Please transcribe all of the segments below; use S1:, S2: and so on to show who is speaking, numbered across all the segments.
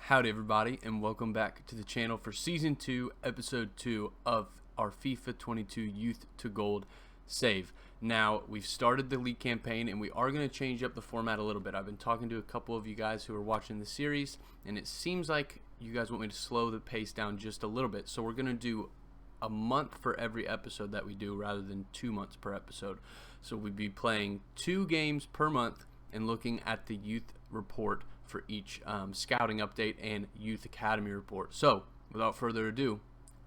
S1: Howdy everybody, and welcome back to the channel for Season 2, Episode 2 of our FIFA 22 Youth to Gold save. Now, we've started the league campaign and we are going to change up the format a little bit. I've been talking to a couple of you guys who are watching the series, and it seems like you guys want me to slow the pace down just a little bit. So we're going to do a month for every episode that we do rather than 2 months per episode. So we'd be playing 2 games per month and looking at the youth report for each scouting update and youth academy report. So without further ado,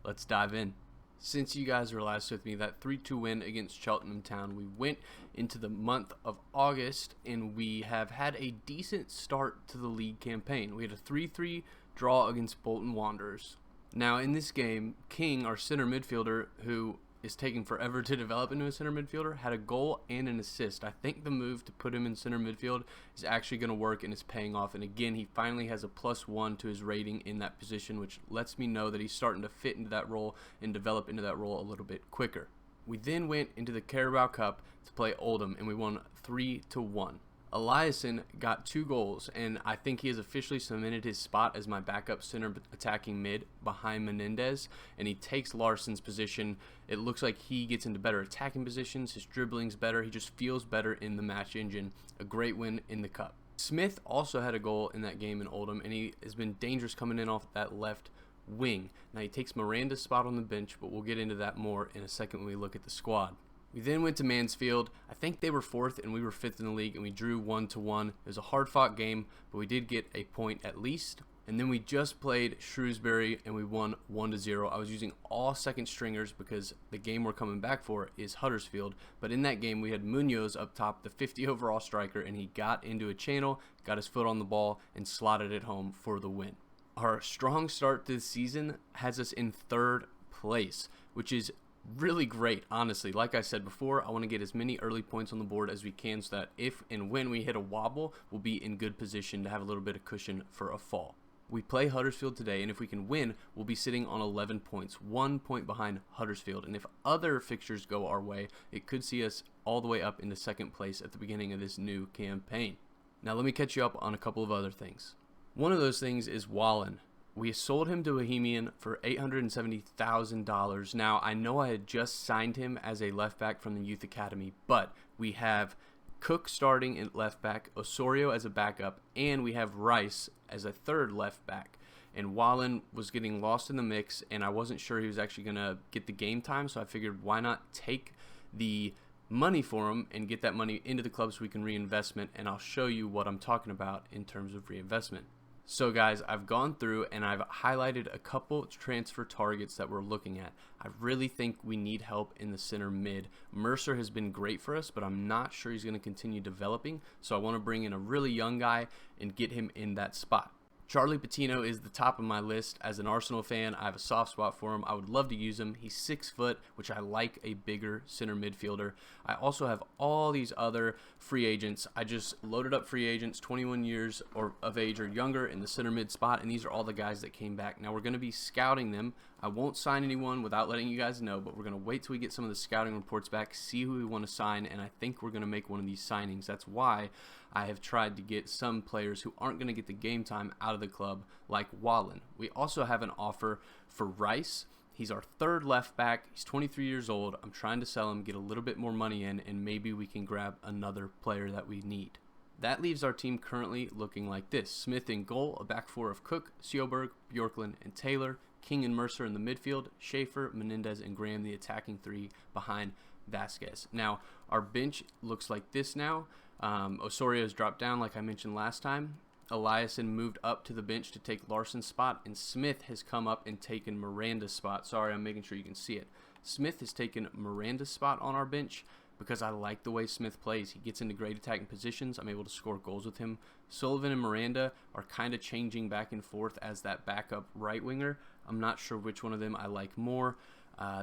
S1: let's dive in. Since you guys are last with me, that 3-2 win against Cheltenham Town, we went into the month of August and we have had a decent start to the league campaign. We had a 3-3 draw against Bolton Wanderers. Now in this game, King, our center midfielder, who is taking forever to develop into a center midfielder, had a goal and an assist. I think the move to put him in center midfield is actually going to work and is paying off. And again, he finally has a +1 to his rating in that position, which lets me know that he's starting to fit into that role and develop into that role a little bit quicker. We then went into the Carabao Cup to play Oldham, and we won 3-1. Eliasson got 2 goals, and I think he has officially cemented his spot as my backup center attacking mid behind Menendez, and he takes Larsson's position. It looks like he gets into better attacking positions, his dribbling's better, he just feels better in the match engine. A great win in the cup. Smith also had a goal in that game in Oldham, and he has been dangerous coming in off that left wing. Now he takes Miranda's spot on the bench, but we'll get into that more in a second when we look at the squad. We then went to Mansfield. I think they were 4th and we were 5th in the league, and we drew 1-1. It was a hard-fought game, but we did get a point at least. And then we just played Shrewsbury and we won 1-0. I was using all second stringers because the game we're coming back for is Huddersfield. But in that game we had Munoz up top, the 50 overall striker, and he got into a channel, got his foot on the ball, and slotted it home for the win. Our strong start to the season has us in 3rd place, which is really great, honestly. Like I said before, I want to get as many early points on the board as we can so that if and when we hit a wobble, we'll be in good position to have a little bit of cushion for a fall. We play Huddersfield today, and if we can win, we'll be sitting on 11 points, 1 point behind Huddersfield. And if other fixtures go our way, it could see us all the way up into 2nd place at the beginning of this new campaign. Now let me catch you up on a couple of other things. One of those things is Wallen. We sold him to Bohemian for $870,000. Now, I know I had just signed him as a left back from the Youth Academy, but we have Cook starting at left back, Osorio as a backup, and we have Rice as a 3rd left back. And Wallen was getting lost in the mix, and I wasn't sure he was actually going to get the game time, so I figured why not take the money for him and get that money into the club so we can reinvestment, and I'll show you what I'm talking about in terms of reinvestment. So guys, I've gone through and I've highlighted a couple transfer targets that we're looking at. I really think we need help in the center mid. Mercer has been great for us, but I'm not sure he's going to continue developing, so I want to bring in a really young guy and get him in that spot. Charlie Patino is the top of my list. As an Arsenal fan, I have a soft spot for him. I would love to use him. He's 6 foot, which I like a bigger center midfielder. I also have all these other free agents. I just loaded up free agents, 21 years or of age or younger in the center mid spot, and these are all the guys that came back. Now we're going to be scouting them. I won't sign anyone without letting you guys know, but we're going to wait till we get some of the scouting reports back, see who we want to sign, and I think we're going to make one of these signings. That's why I have tried to get some players who aren't going to get the game time out of the club, like Wallen. We also have an offer for Rice. He's our 3rd left back. He's 23 years old. I'm trying to sell him, get a little bit more money in, and maybe we can grab another player that we need. That leaves our team currently looking like this. Smith in goal, a back 4 of Cook, Sjoberg, Bjorklund, and Taylor. King and Mercer in the midfield. Schaefer, Menendez, and Graham, the attacking 3 behind Vasquez. Now, our bench looks like this now. Osorio has dropped down like I mentioned last time. Eliasson moved up to the bench to take Larsson's spot, and Smith has come up and taken Miranda's spot. Sorry, I'm making sure you can see it. Smith has taken Miranda's spot on our bench because I like the way Smith plays. He gets into great attacking positions. I'm able to score goals with him. Sullivan and Miranda are kind of changing back and forth as that backup right winger. I'm not sure which one of them I like more.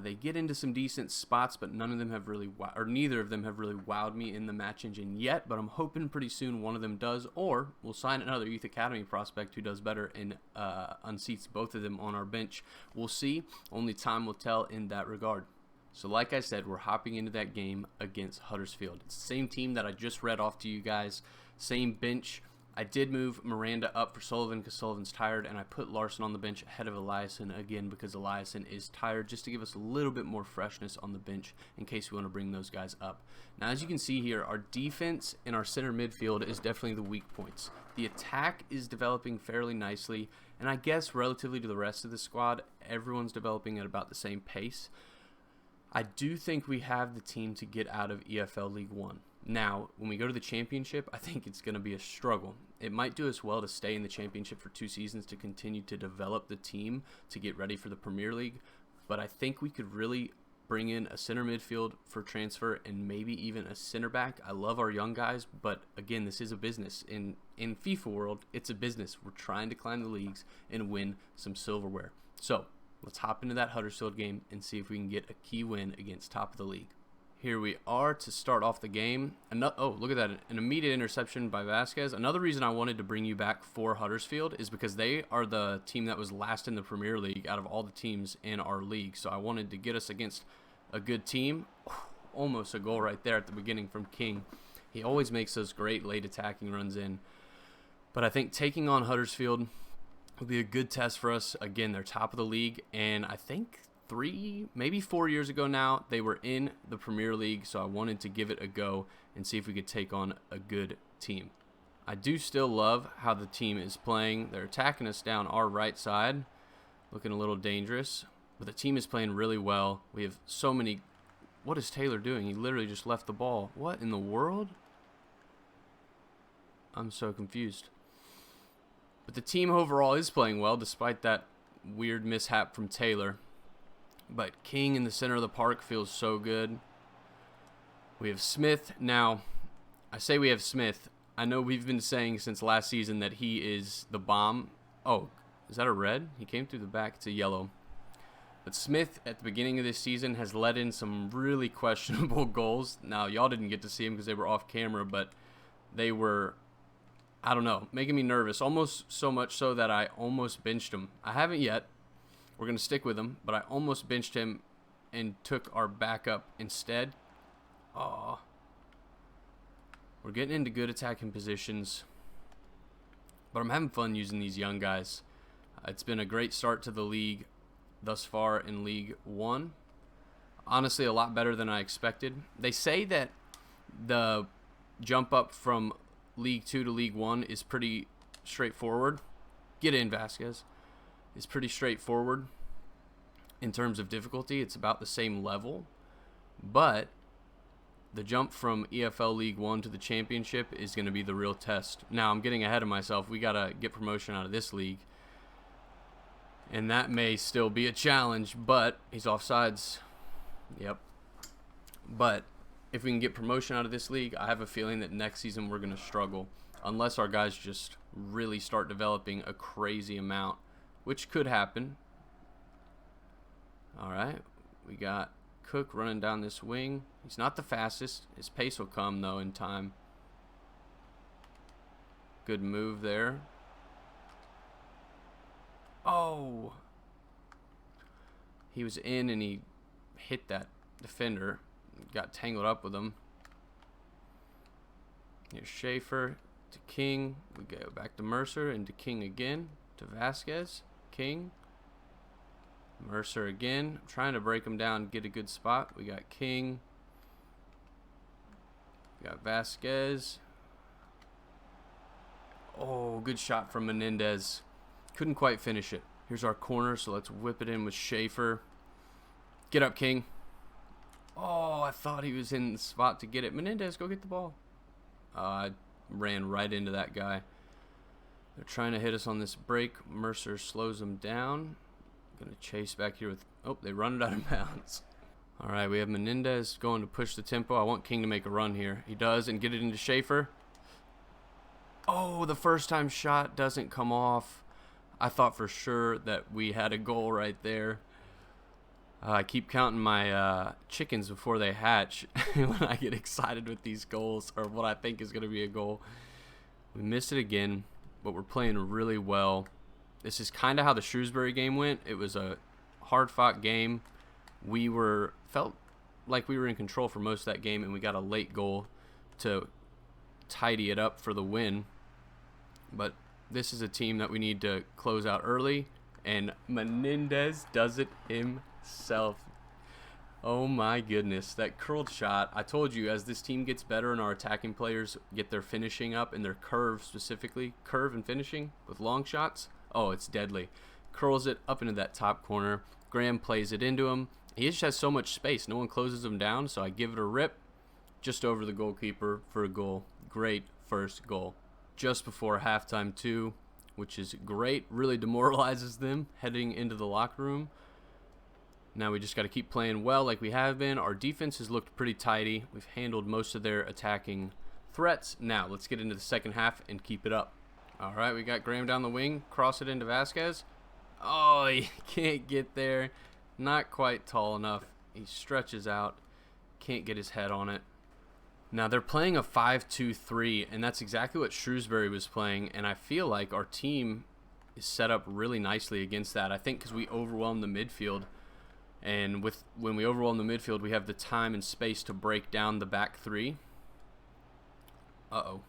S1: They get into some decent spots, but none of them have really, neither of them have really wowed me in the match engine yet. But I'm hoping pretty soon one of them does, or we'll sign another Youth Academy prospect who does better and unseats both of them on our bench. We'll see. Only time will tell in that regard. So like I said, we're hopping into that game against Huddersfield. It's the same team that I just read off to you guys. Same bench. I did move Miranda up for Sullivan because Sullivan's tired, and I put Larson on the bench ahead of Eliason again because Eliason is tired, just to give us a little bit more freshness on the bench in case we want to bring those guys up. Now, as you can see here, our defense and our center midfield is definitely the weak points. The attack is developing fairly nicely, and I guess relatively to the rest of the squad, everyone's developing at about the same pace. I do think we have the team to get out of EFL League One. Now, when we go to the championship, I think it's going to be a struggle. It might do us well to stay in the championship for 2 seasons to continue to develop the team to get ready for the Premier League, but I think we could really bring in a center midfield for transfer and maybe even a center back. I love our young guys, but again, this is a business. In FIFA world, it's a business. We're trying to climb the leagues and win some silverware. So let's hop into that Huddersfield game and see if we can get a key win against top of the league. Here we are to start off the game. Oh, look at that. An immediate interception by Vasquez. Another reason I wanted to bring you back for Huddersfield is because they are the team that was last in the Premier League out of all the teams in our league. So I wanted to get us against a good team. Almost a goal right there at the beginning from King. He always makes those great late attacking runs in. But I think taking on Huddersfield will be a good test for us. Again, they're top of the league, and I think 3, maybe 4 years ago now, they were in the Premier League, so I wanted to give it a go and see if we could take on a good team. I do still love how the team is playing. They're attacking us down our right side, looking a little dangerous, but the team is playing really well. We have so many... What is Taylor doing? He literally just left the ball. What in the world? I'm so confused. But the team overall is playing well, despite that weird mishap from Taylor. But King in the center of the park feels so good. We have Smith. Now, I say we have Smith. I know we've been saying since last season that he is the bomb. Oh, is that a red? He came through the back. It's a yellow. But Smith, at the beginning of this season, has let in some really questionable goals. Now, y'all didn't get to see them because they were off camera, but they were, I don't know, making me nervous. Almost so much so that I almost benched him. I haven't yet. We're going to stick with him, but I almost benched him and took our backup instead. Aw. We're getting into good attacking positions, but I'm having fun using these young guys. It's been a great start to the league thus far in League One. Honestly, a lot better than I expected. They say that the jump up from League 2 to League 1 is pretty straightforward. Get in, Vasquez. Is pretty straightforward in terms of difficulty. It's about the same level, but the jump from EFL League 1 to the championship is going to be the real test. Now, I'm getting ahead of myself. We got to get promotion out of this league, and that may still be a challenge, but he's offsides. Yep. But if we can get promotion out of this league, I have a feeling that next season we're going to struggle unless our guys just really start developing a crazy amount, which could happen. All right, we got Cook running down this wing. He's not the fastest. His pace will come, though, in time. Good move there. Oh! He was in and he hit that defender. Got tangled up with him. Here's Schaefer to King. We go back to Mercer and to King again. To Vasquez. King. Mercer again. I'm trying to break him down, get a good spot. We got King. We got Vasquez. Oh, good shot from Menendez. Couldn't quite finish it. Here's our corner, so let's whip it in with Schaefer. Get up, King. Oh, I thought he was in the spot to get it. Menendez, go get the ball. I ran right into that guy. They're trying to hit us on this break. Mercer slows them down. Going to chase back here with... Oh, they run it out of bounds. All right, we have Menendez going to push the tempo. I want King to make a run here. He does, and get it into Schaefer. Oh, the first time shot doesn't come off. I thought for sure that we had a goal right there. I keep counting my chickens before they hatch when I get excited with these goals, or what I think is going to be a goal. We missed it again, but we're playing really well. This is kind of how the Shrewsbury game went. It was a hard-fought game. We felt like we were in control for most of that game, and we got a late goal to tidy it up for the win. But this is a team that we need to close out early, and Menendez does it himself. Oh my goodness, that curled shot. I told you, as this team gets better and our attacking players get their finishing up and their curve specifically, curve and finishing with long shots, oh, it's deadly. Curls it up into that top corner. Graham plays it into him. He just has so much space. No one closes him down, so I give it a rip just over the goalkeeper for a goal. Great first goal. Just before halftime too, which is great. Really demoralizes them heading into the locker room. Now we just got to keep playing well like we have been. Our defense has looked pretty tidy. We've handled most of their attacking threats. Now let's get into the second half and keep it up. All right, we got Graham down the wing. Cross it into Vasquez. Oh, he can't get there. Not quite tall enough. He stretches out. Can't get his head on it. Now they're playing a 5-2-3, and that's exactly what Shrewsbury was playing. And I feel like our team is set up really nicely against that. I think because we overwhelmed the midfield. And when we overwhelm the midfield, we have the time and space to break down the back three. Uh-oh.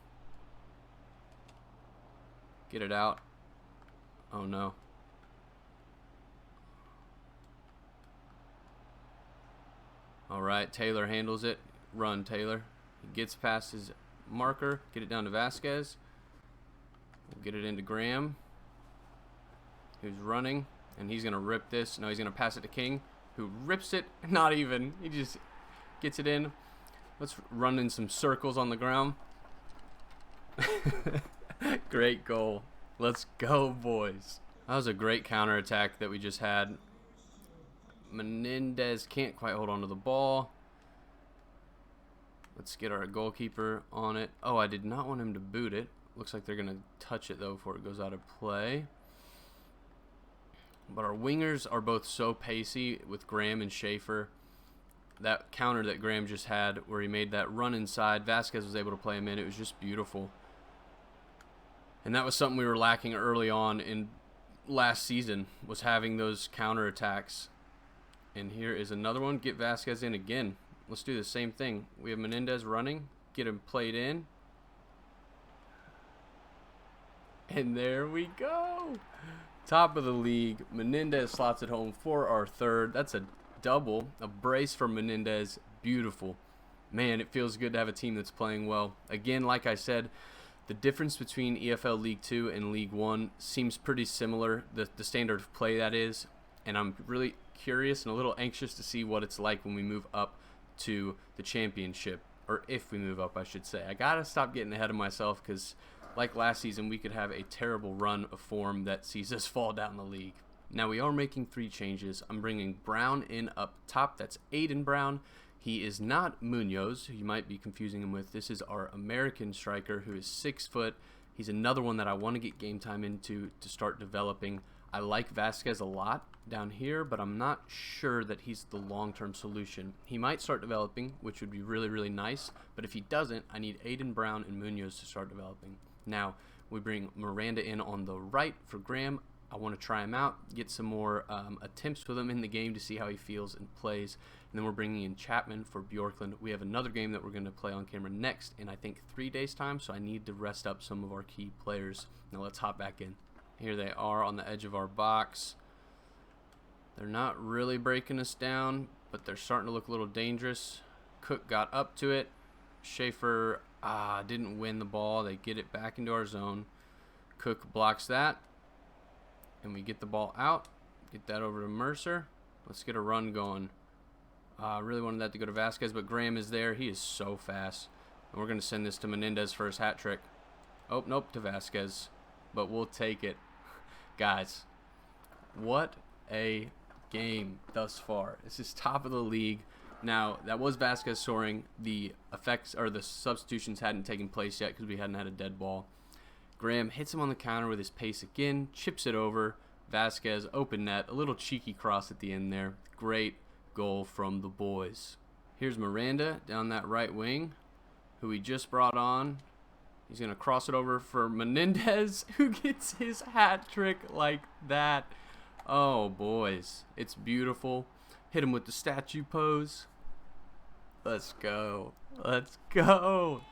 S1: Get it out. Oh, no. All right, Taylor handles it. Run, Taylor. He gets past his marker. Get it down to Vasquez. We'll get it into Graham, who's running. And he's going to rip this. No, he's going to pass it to King, who rips it. Not even. He just gets it in. Let's run in some circles on the ground. Great goal. Let's go, boys. That was a great counterattack that we just had. Menendez can't quite hold on to the ball. Let's get our goalkeeper on it. Oh, I did not want him to boot it. Looks like they're going to touch it, though, before it goes out of play. But our wingers are both so pacey with Graham and Schaefer. That counter that Graham just had where he made that run inside, Vasquez was able to play him in. It was just beautiful. And that was something we were lacking early on in last season, was having those counterattacks. And here is another one. Get Vasquez in again. Let's do the same thing. We have Menendez running. Get him played in. And there we go. Top of the league. Menendez slots it home for our third. That's a double. A brace for Menendez. Beautiful. Man, it feels good to have a team that's playing well. Again, like I said, the difference between EFL League 2 and League 1 seems pretty similar. The standard of play, that is. And I'm really curious and a little anxious to see what it's like when we move up to the championship. Or if we move up, I should say. I got to stop getting ahead of myself because, like last season, we could have a terrible run of form that sees us fall down the league. Now, we are making 3 changes. I'm bringing Brown in up top. That's Aiden Brown. He is not Munoz, who you might be confusing him with. This is our American striker who is 6 foot. He's another one that I want to get game time into to start developing. I like Vasquez a lot down here, but I'm not sure that he's the long-term solution. He might start developing, which would be really, really nice. But if he doesn't, I need Aiden Brown and Munoz to start developing. Now, we bring Miranda in on the right for Graham. I want to try him out, get some more attempts with him in the game to see how he feels and plays. And then we're bringing in Chapman for Bjorklund. We have another game that we're going to play on camera next in, I think, 3 days' time, so I need to rest up some of our key players. Now let's hop back in. Here they are on the edge of our box. They're not really breaking us down, but they're starting to look a little dangerous. Cook got up to it. Schaefer didn't win the ball. They get it back into our zone. Cook blocks that. And we get the ball out. Get that over to Mercer. Let's get a run going. I really wanted that to go to Vasquez, but Graham is there. He is so fast. And we're going to send this to Menendez for his hat trick. Oh, nope, to Vasquez. But we'll take it. Guys, what a game thus far. This is top of the league. Now, that was Vasquez soaring. The effects or the substitutions hadn't taken place yet because we hadn't had a dead ball. Graham hits him on the counter with his pace again, chips it over. Vasquez, open net, a little cheeky cross at the end there. Great goal from the boys. Here's Miranda down that right wing, who we just brought on. He's going to cross it over for Menendez, who gets his hat trick like that. Oh, boys. It's beautiful. Hit him with the statue pose. Let's go. Let's go.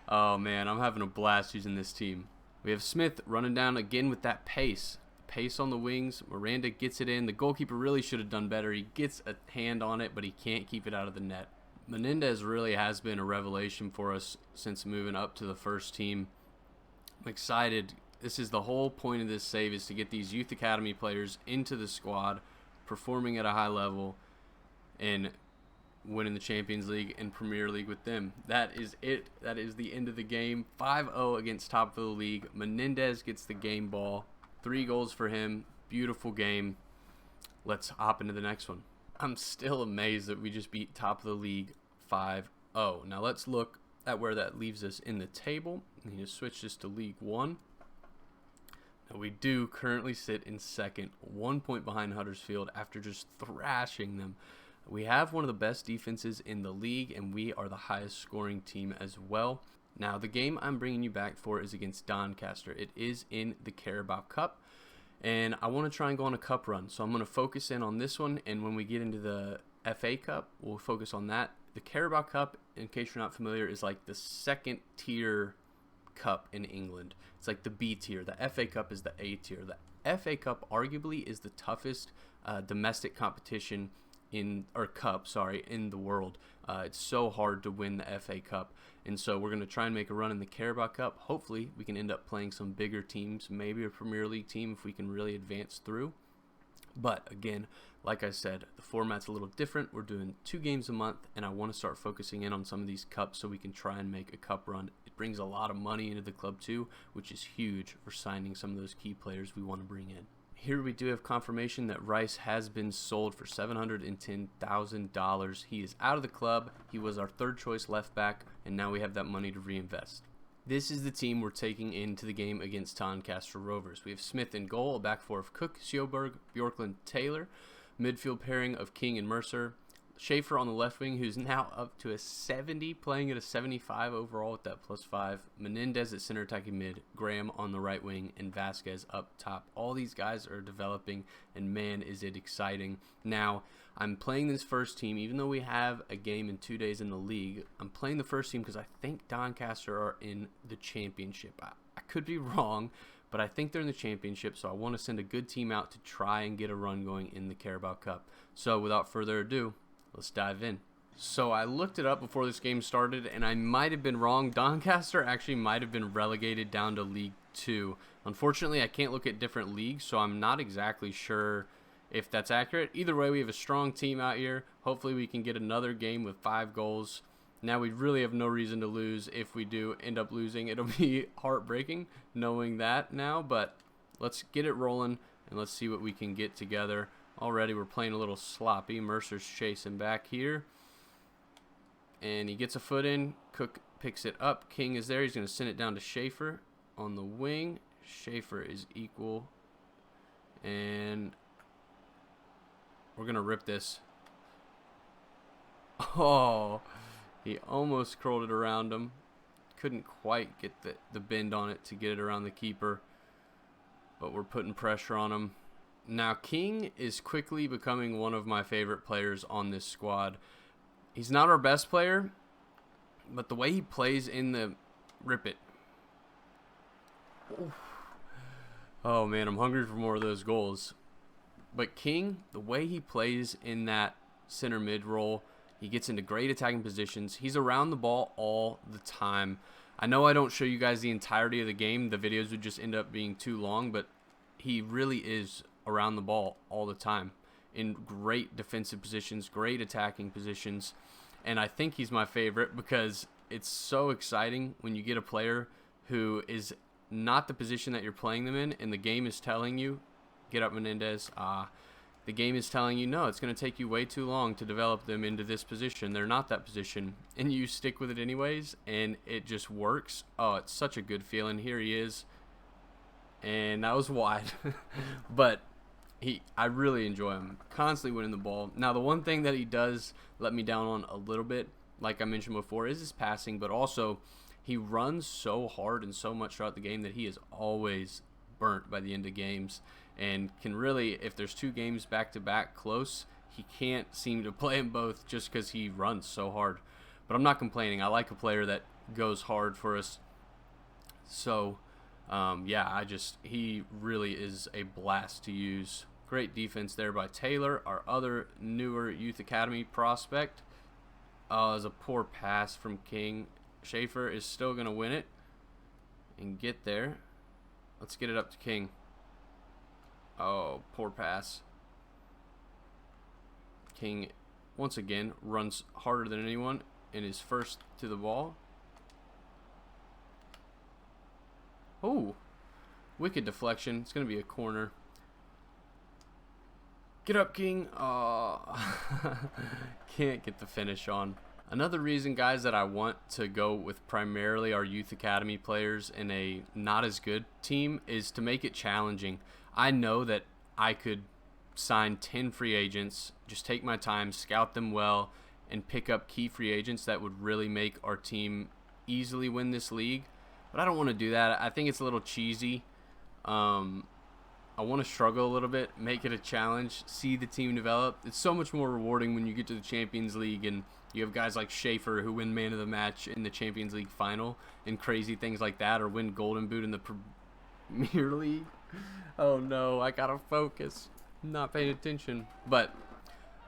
S1: Oh, man. I'm having a blast using this team. We have Smith running down again with that pace. Pace on the wings. Miranda gets it in. The goalkeeper really should have done better. He gets a hand on it, but he can't keep it out of the net. Menendez really has been a revelation for us since moving up to the first team. I'm excited. This is the whole point of this save, is to get these youth academy players into the squad, performing at a high level, and winning the Champions League and Premier League with them. That is it. That is the end of the game. 5-0 against top of the league. Menendez gets the game ball. 3 goals for him. Beautiful game. Let's hop into the next one. I'm still amazed that we just beat top of the league 5-0. Now let's look at where that leaves us in the table. We need to switch this to League 1. Now we do currently sit in second, 1 point behind Huddersfield after just thrashing them. We have one of the best defenses in the league, and we are the highest scoring team as well. Now, the game I'm bringing you back for is against Doncaster. It is in the Carabao Cup, and I want to try and go on a cup run. So I'm going to focus in on this one, and when we get into the FA Cup, we'll focus on that. The Carabao Cup, in case you're not familiar, is like the second tier cup in England. It's like the B tier. The FA Cup is the A tier. The FA Cup arguably is the toughest domestic competition in the world. It's so hard to win the FA Cup, and so we're going to try and make a run in the Carabao Cup. Hopefully we can end up playing some bigger teams, maybe a Premier League team if we can really advance through. But again, like I said, the format's a little different. We're doing 2 games a month, and I want to start focusing in on some of these cups so we can try and make a cup run. It brings a lot of money into the club too, which is huge for signing some of those key players we want to bring in. Here we do have confirmation that Rice has been sold for $710,000. He is out of the club. He was our 3rd choice left back, and now we have that money to reinvest. This is the team we're taking into the game against Doncaster Rovers. We have Smith in goal, a back 4 of Cook, Sjoberg, Bjorklund, Taylor, midfield pairing of King and Mercer. Schaefer on the left wing, who's now up to a 70, playing at a 75 overall with that +5. Menendez at center attacking mid, Graham on the right wing, and Vasquez up top. All these guys are developing, and man, is it exciting. Now, I'm playing this first team, even though we have a game in 2 days in the league. I'm playing the first team because I think Doncaster are in the championship. I could be wrong, but I think they're in the championship, so I want to send a good team out to try and get a run going in the Carabao Cup. So without further ado, let's dive in. So I looked it up before this game started, and I might have been wrong. Doncaster actually might have been relegated down to League 2. Unfortunately, I can't look at different leagues, so I'm not exactly sure if that's accurate. Either way, we have a strong team out here. Hopefully we can get another game with 5 goals. Now we really have no reason to lose. If we do end up losing, it'll be heartbreaking knowing that now, but let's get it rolling, and let's see what we can get together. Already we're playing a little sloppy. Mercer's chasing back here, and he gets a foot in. Cook picks it up. King is there. He's going to send it down to Schaefer on the wing. Schaefer is equal, and we're going to rip this. Oh, he almost curled it around him. Couldn't quite get the bend on it to get it around the keeper, but we're putting pressure on him. Now, King is quickly becoming one of my favorite players on this squad. He's not our best player, but the way he plays in the rip it. Oh, man, I'm hungry for more of those goals. But King, the way he plays in that center mid role, he gets into great attacking positions. He's around the ball all the time. I know I don't show you guys the entirety of the game. The videos would just end up being too long, but he really is around the ball all the time in great defensive positions, great attacking positions, and I think he's my favorite because it's so exciting when you get a player who is not the position that you're playing them in, and the game is telling you, get up Menendez, the game is telling you, no, it's going to take you way too long to develop them into this position. They're not that position, and you stick with it anyways, and it just works. Oh, it's such a good feeling. Here he is, and that was wide, but I really enjoy him, constantly winning the ball. Now, the one thing that he does let me down on a little bit, like I mentioned before, is his passing, but also he runs so hard and so much throughout the game that he is always burnt by the end of games, and can really, if there's 2 games back-to-back close, he can't seem to play them both just because he runs so hard. But I'm not complaining. I like a player that goes hard for us. So Yeah, he really is a blast to use. Great defense there by Taylor, our other newer youth academy prospect. It was a poor pass from King. Schaefer is still going to win it and get there. Let's get it up to King. Oh, poor pass. King, once again, runs harder than anyone and is first to the ball. Oh, wicked deflection. It's going to be a corner. Get up, King. Oh, can't get the finish on. Another reason, guys, that I want to go with primarily our youth academy players in a not as good team is to make it challenging. I know that I could sign 10 free agents, just take my time, scout them well, and pick up key free agents that would really make our team easily win this league. But I don't want to do that. I think it's a little cheesy. I want to struggle a little bit, make it a challenge, see the team develop. It's so much more rewarding when you get to the Champions League and you have guys like Schaefer who win man of the match in the Champions League final and crazy things like that, or win Golden Boot in the Premier League. Oh no, I gotta focus. I'm not paying attention. But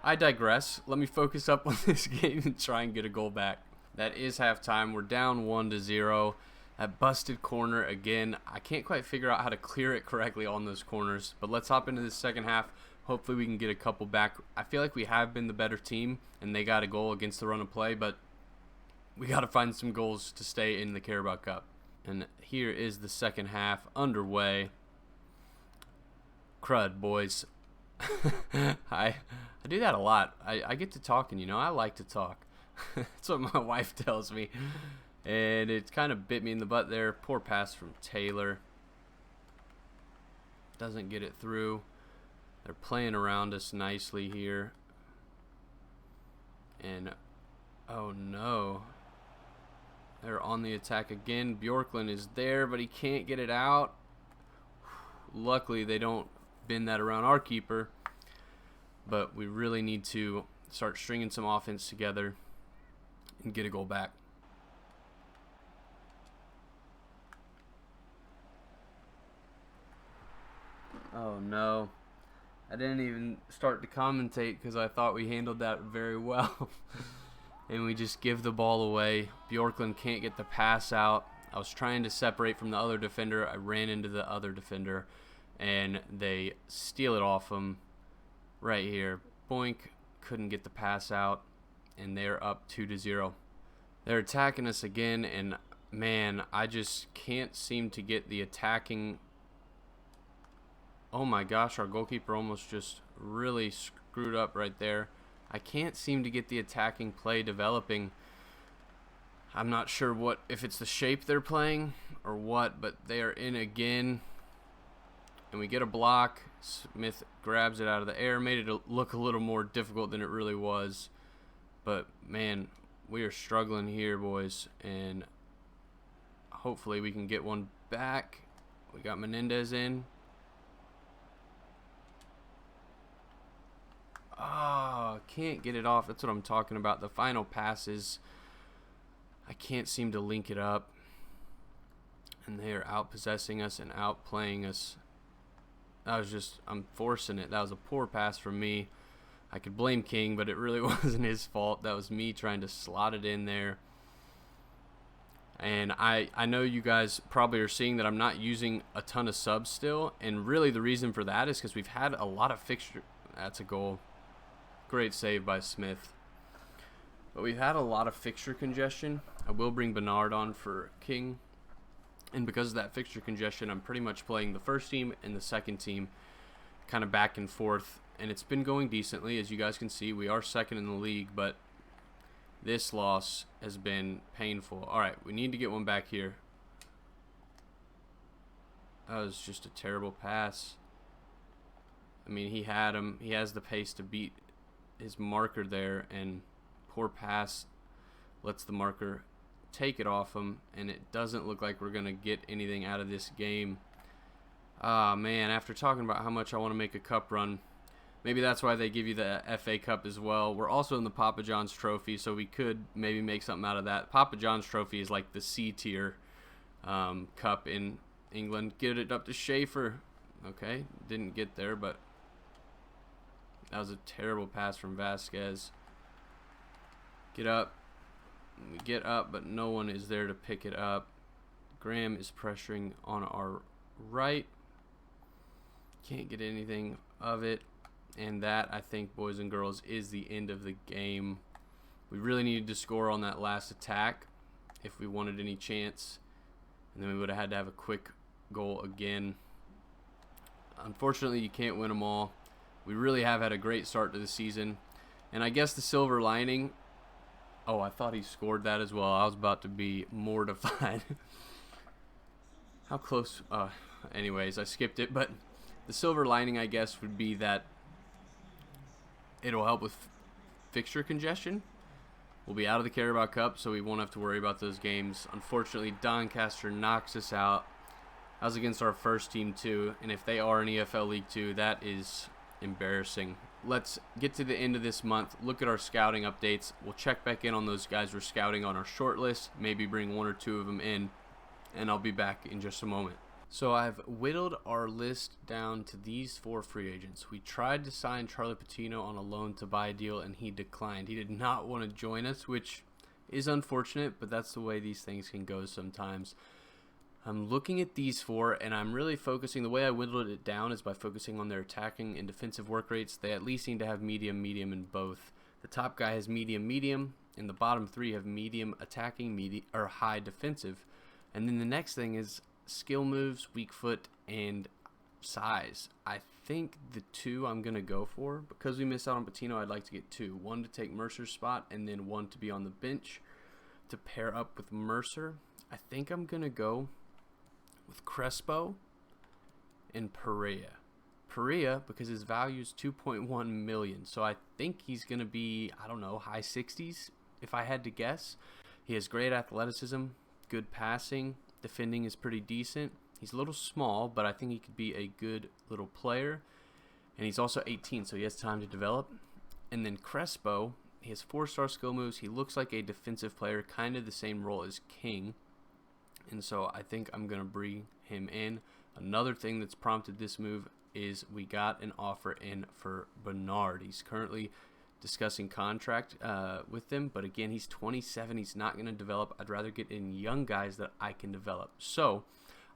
S1: I digress. Let me focus up on this game and try and get a goal back. That is halftime. We're down 1-0. That busted corner again. I can't quite figure out how to clear it correctly on those corners. But let's hop into the second half. Hopefully we can get a couple back. I feel like we have been the better team, and they got a goal against the run of play. But we got to find some goals to stay in the Carabao Cup. And here is the second half underway. Crud, boys. I do that a lot. I get to talking, you know. I like to talk. That's what my wife tells me. And it kind of bit me in the butt there. Poor pass from Taylor. Doesn't get it through. They're playing around us nicely here. And, oh no. They're on the attack again. Bjorklund is there, but he can't get it out. Luckily, they don't bend that around our keeper. But we really need to start stringing some offense together and get a goal back. Oh no, I didn't even start to commentate because I thought we handled that very well. And we just give the ball away. Bjorklund can't get the pass out. I was trying to separate from the other defender. I ran into the other defender and they steal it off him right here. Boink, couldn't get the pass out, and they're up 2-0. They're attacking us again, and man, I just can't seem to get the attacking. Oh my gosh, our goalkeeper almost just really screwed up right there. I can't seem to get the attacking play developing. I'm not sure if it's the shape they're playing or what, but they are in again. And we get a block. Smith grabs it out of the air, made it look a little more difficult than it really was. But man, we are struggling here, boys, and hopefully we can get one back. We got Menendez in. Oh, can't get it off. That's what I'm talking about. The final passes, I can't seem to link it up. And they are out-possessing us and out-playing us. I'm forcing it. That was a poor pass from me. I could blame King, but it really wasn't his fault. That was me trying to slot it in there. And I know you guys probably are seeing that I'm not using a ton of subs still. And really the reason for that is because we've had a lot of fixture. That's a goal. Great save by Smith. But we've had a lot of fixture congestion. I will bring Bernard on for King. And because of that fixture congestion, I'm pretty much playing the first team and the second team kind of back and forth. And it's been going decently. As you guys can see, we are second in the league, but this loss has been painful. All right, we need to get one back here. That was just a terrible pass. I mean, he had him. He has the pace to beat his marker there, and poor pass lets the marker take it off him, and it doesn't look like we're going to get anything out of this game. Ah, man, after talking about how much I want to make a cup run, maybe that's why they give you the FA Cup as well. We're also in the Papa John's Trophy, so we could maybe make something out of that. Papa John's Trophy is like the C tier cup in England, get it up to Schaefer. Okay, didn't get there, but that was a terrible pass from Vasquez. Get up. We get up, but no one is there to pick it up. Graham is pressuring on our right. Can't get anything of it. And that, I think, boys and girls, is the end of the game. We really needed to score on that last attack if we wanted any chance. And then we would have had to have a quick goal again. Unfortunately, you can't win them all. We really have had a great start to the season. And I guess the silver lining... Oh, I thought he scored that as well. I was about to be mortified. How close... anyways, I skipped it. But the silver lining, I guess, would be that it'll help with fixture congestion. We'll be out of the Carabao Cup, so we won't have to worry about those games. Unfortunately, Doncaster knocks us out. That was against our first team, too. And if they are in EFL League 2, that is embarrassing. Let's get to the end of this month, look at our scouting updates. We'll check back in on those guys we're scouting on our short list, maybe bring 1 or 2 of them in, and I'll be back in just a moment. So I've whittled our list down to these 4 free agents. We tried to sign Charlie Patino on a loan to buy deal, and he declined. He did not want to join us, which is unfortunate, but that's the way these things can go sometimes. I'm looking at these 4, and I'm really focusing. The way I whittled it down is by focusing on their attacking and defensive work rates. They at least need to have medium, medium in both. The top guy has medium, medium, and the bottom 3 have medium attacking, medium, or high defensive. And then the next thing is skill moves, weak foot, and size. I think the 2 I'm going to go for. Because we missed out on Patino, I'd like to get 2. 1 to take Mercer's spot, and then 1 to be on the bench to pair up with Mercer. I think I'm going to go with Crespo and Perea. Perea, because his value is 2.1 million. So I think he's going to be, I don't know, high 60s if I had to guess. He has great athleticism, good passing. Defending is pretty decent. He's a little small, but I think he could be a good little player. And he's also 18, so he has time to develop. And then Crespo, he has 4-star skill moves. He looks like a defensive player, kind of the same role as King. And so I think I'm going to bring him in. Another thing that's prompted this move is we got an offer in for Bernard. He's currently discussing contract with them, but again, he's 27. He's not going to develop. I'd rather get in young guys that I can develop. So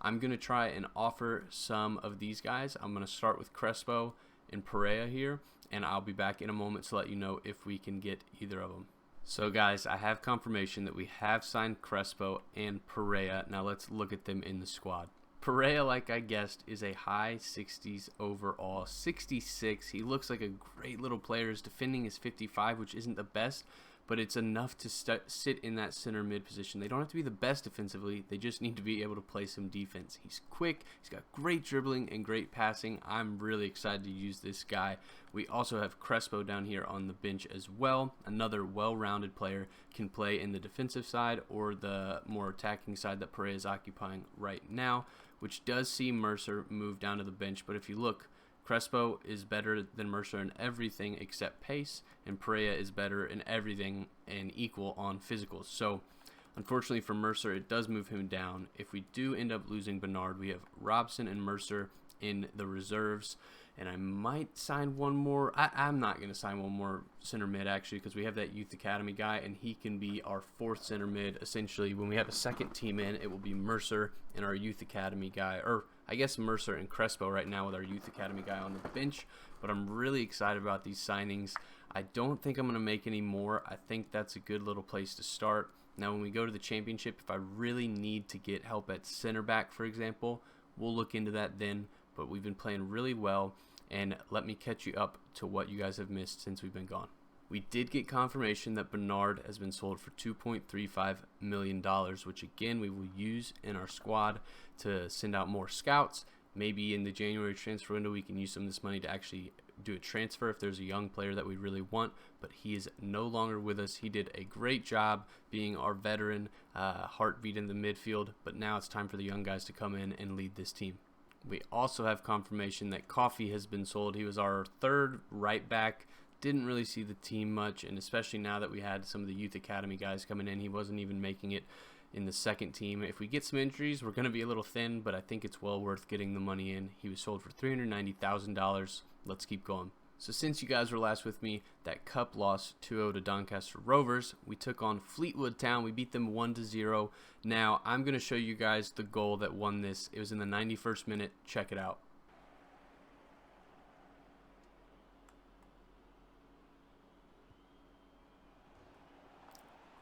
S1: I'm going to try and offer some of these guys. I'm going to start with Crespo and Perea here, and I'll be back in a moment to let you know if we can get either of them. So guys, I have confirmation that we have signed Crespo and Perea. Now let's look at them in the squad. Perea, like I guessed, is a high 60s overall, 66. He looks like a great little player. His defending is 55, which isn't the best, but it's enough to sit in that center mid position. They don't have to be the best defensively. They just need to be able to play some defense. He's quick. He's got great dribbling and great passing. I'm really excited to use this guy. We also have Crespo down here on the bench as well. Another well-rounded player, can play in the defensive side or the more attacking side that Perea is occupying right now, which does see Mercer move down to the bench. But if you look, Crespo is better than Mercer in everything except pace, and Perea is better in everything and equal on physicals. So unfortunately for Mercer, it does move him down. If we do end up losing Bernard, we have Robson and Mercer in the reserves, and I might sign one more. I'm not going to sign one more center mid, actually, because we have that youth academy guy, and he can be our 4th center mid. Essentially, when we have a second team in, it will be Mercer and our youth academy guy, or I guess Mercer and Crespo right now with our youth academy guy on the bench. But I'm really excited about these signings. I don't think I'm going to make any more. I think that's a good little place to start. Now, when we go to the championship, if I really need to get help at center back, for example, we'll look into that then. But we've been playing really well, and let me catch you up to what you guys have missed since we've been gone. We did get confirmation that Bernard has been sold for $2.35 million, which again we will use in our squad to send out more scouts. Maybe in the January transfer window we can use some of this money to actually do a transfer if there's a young player that we really want, but he is no longer with us. He did a great job being our veteran heartbeat in the midfield, but now it's time for the young guys to come in and lead this team. We also have confirmation that Coffee has been sold. He was our 3rd right back. Didn't really see the team much, and especially now that we had some of the youth academy guys coming in, he wasn't even making it in the second team. If we get some injuries, we're going to be a little thin, but I think it's well worth getting the money in. He was sold for $390,000. Let's keep going. So since you guys were last with me, that cup loss 2-0 to Doncaster Rovers. We took on Fleetwood Town. We beat them 1-0. Now, I'm going to show you guys the goal that won this. It was in the 91st minute. Check it out.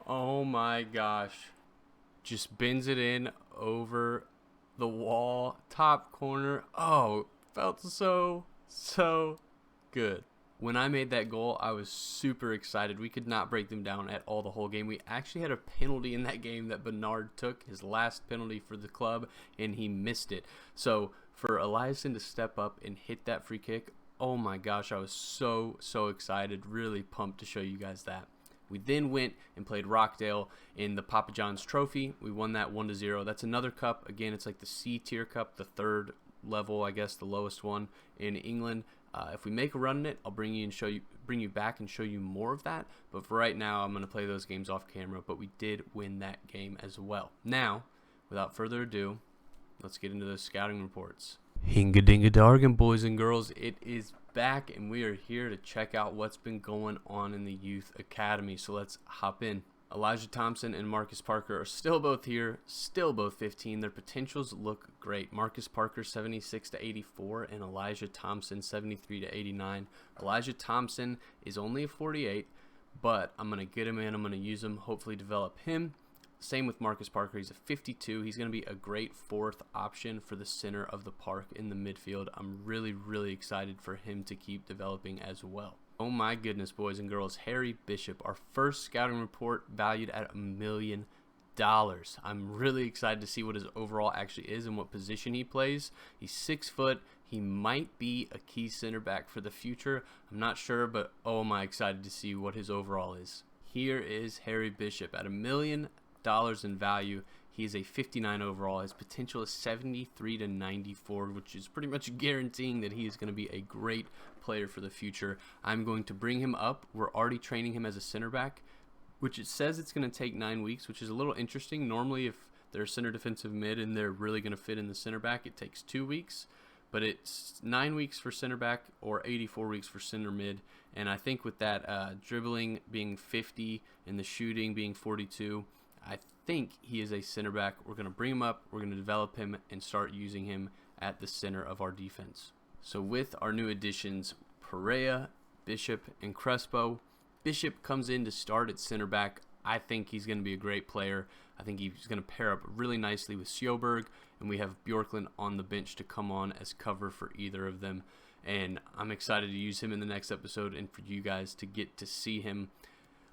S1: Oh my gosh. Just bends it in over the wall, top corner. Oh, felt so good. When I made that goal, I was super excited. We could not break them down at all the whole game. We actually had a penalty in that game that Bernard took, his last penalty for the club, and he missed it. So for Eliasson to step up and hit that free kick, oh my gosh, I was so excited, really pumped to show you guys that. We then went and played Rockdale in the Papa John's Trophy. We won that 1-0. That's another cup. Again, it's like the C tier cup, the third level, I guess, the lowest one in England. If we make a run in it, I'll bring you back and show you more of that. But for right now, I'm going to play those games off camera. But we did win that game as well. Now, without further ado, let's get into those scouting reports. Hinga-dinga-dargan, boys and girls. It is back, and we are here to check out what's been going on in the Youth Academy. So let's hop in. Elijah Thompson and Marcus Parker are still both here, still both 15. Their potentials look great. Marcus Parker 76 to 84 and Elijah Thompson 73 to 89. Elijah Thompson is only a 48, but I'm going to get him in. I'm going to use him, hopefully develop him. Same with Marcus Parker. He's a 52. He's going to be a great fourth option for the center of the park in the midfield. I'm really excited for him to keep developing as well. Oh my goodness, boys and girls. Harry Bishop, our first scouting report, valued at $1 million. I'm really excited to see what his overall actually is and what position he plays. He's 6 foot. He might be a key center back for the future. I'm not sure, but oh, am I excited to see what his overall is. Here is Harry Bishop at $1 million in value. He is a 59 overall. His potential is 73 to 94, which is pretty much guaranteeing that he is going to be a great player for the future. I'm going to bring him up. We're already training him as a center back, which it says it's going to take 9 weeks, which is a little interesting. Normally, if they're center defensive mid and they're really going to fit in the center back, it takes 2 weeks. But it's 9 weeks for center back or 84 weeks for center mid. And I think with that dribbling being 50 and the shooting being 42, I think he is a center back. We're going to bring him up, we're going to develop him, and start using him at the center of our defense. So with our new additions, Perea, Bishop, and Crespo, Bishop comes in to start at center back. I think he's going to be a great player. I think he's going to pair up really nicely with Sjoberg, and we have Bjorklund on the bench to come on as cover for either of them. And I'm excited to use him in the next episode and for you guys to get to see him.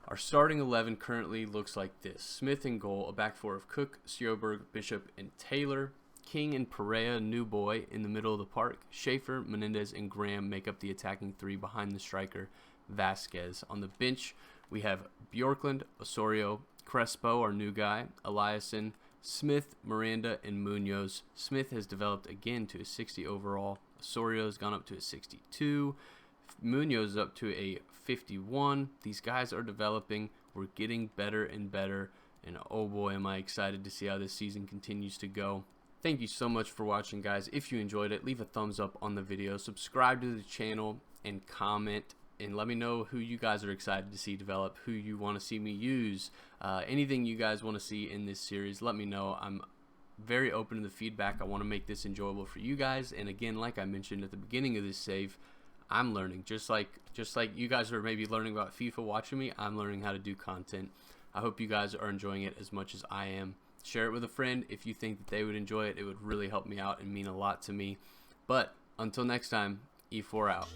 S1: Our starting 11 currently looks like this. Smith in goal, a back four of Cook, Sjoberg, Bishop, and Taylor. King and Perea, new boy, in the middle of the park. Schaefer, Menendez, and Graham make up the attacking three behind the striker, Vasquez. On the bench, we have Bjorklund, Osorio, Crespo, our new guy, Eliasson, Smith, Miranda, and Munoz. Smith has developed again to a 60 overall. Osorio has gone up to a 62. Munoz is up to a 51. These guys are developing. We're getting better and better. And oh boy, am I excited to see how this season continues to go. Thank you so much for watching, guys. If you enjoyed it, leave a thumbs up on the video. Subscribe to the channel and comment. And let me know who you guys are excited to see develop, who you want to see me use. Anything you guys want to see in this series, let me know. I'm very open to the feedback. I want to make this enjoyable for you guys. And again, like I mentioned at the beginning of this save, I'm learning. Just like you guys are maybe learning about FIFA watching me, I'm learning how to do content. I hope you guys are enjoying it as much as I am. Share it with a friend if you think that they would enjoy it. It would really help me out and mean a lot to me. But until next time, Efour out.